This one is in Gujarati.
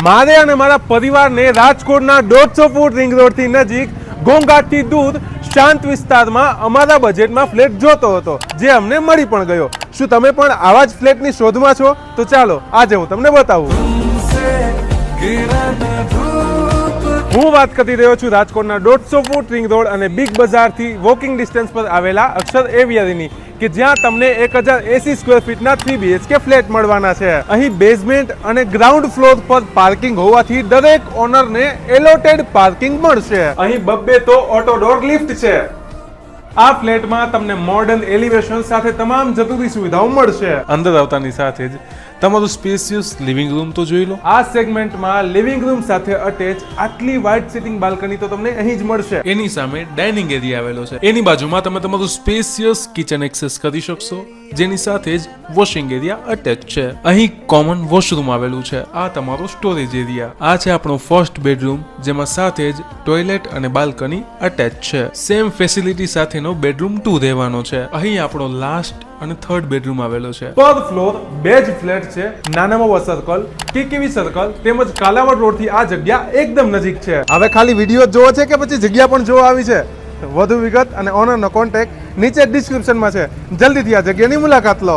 મારે અને મારા પરિવારને રાજકોટના 150 ફૂટ રિંગ રોડથી નજીક ઘોંઘાટથી દૂર શાંત વિસ્તારમાં અમારા બજેટમાં ફ્લેટ જોતો હતો, જે અમને મળી પણ ગયો. શું તમે પણ આવા જ ફ્લેટની શોધમાં છો? તો ચાલો આજે હું તમને બતાવું. હું વાત કરી રહ્યો છું રાજકોટના 150 ફૂટ રિંગ રોડ અને બિગ બજારથી વોકિંગ ડિસ્ટન્સ પર આવેલા અક્ષર એવિયરીની, કે જ્યાં તમને 1080 સ્ક્વેર ફીટના 3 BHK ફ્લેટ મળવાના છે. અહીં બેઝમેન્ટ અને ગ્રાઉન્ડ ફ્લોર પર પાર્કિંગ હોવાથી દરેક ઓનરને એલોટેડ પાર્કિંગ મળશે. અહીં બબ્બે તો ઓટો ડોર લિફ્ટ છે. આ ફ્લેટમાં તમને મોડર્ન એલિવેશન સાથે તમામ જરૂરી સુવિધાઓ મળશે. અંદર આવતાની સાથે જ તમારું સ્પેસિયસ લિવિંગ રૂમ તો જોઈ લો. આ સેગમેન્ટમાં લિવિંગ રૂમ સાથે અટેચ આટલી વાઇડ સિટિંગ બાલ્કની તો તમને અહીં જ મળશે. એની સામે ડાઇનિંગ એરિયા આવેલો છે. એની બાજુમાં તમે તમારું સ્પેસિયસ કિચન એક્સેસ કરી શકશો, જેની સાથે જ વોશિંગ એરિયા અટેચ છે. અહીં કોમન વોશરૂમ આવેલું છે. આ તમારો સ્ટોરેજ એરિયા. આ છે આપણો ફર્સ્ટ બેડરૂમ, જેમાં સાથે જ ટોયલેટ અને બાલ્કની અટેચ છે. સેમ ફેસિલિટી સાથેનો બેડરૂમ 2 રહેવાનો છે. અહીં આપણો લાસ્ટ અને થર્ડ બેડરૂમ આવેલો છે. પર ફ્લોર 2 જ ફ્લેટ છે. નાનામાં સર્કલ, ટીકીવી સર્કલ તેમજ કાલાવડ રોડ થી આ જગ્યા એકદમ નજીક છે. હવે ખાલી વિડીયો જોવો છે કે પછી જગ્યા પણ જોવા આવી છે? વધુ વિગત અને ઓનરનો કોન્ટેક્ટ નીચે ડિસ્ક્રિપ્શનમાં છે. જલ્દીથી આ જગ્યાની મુલાકાત લો.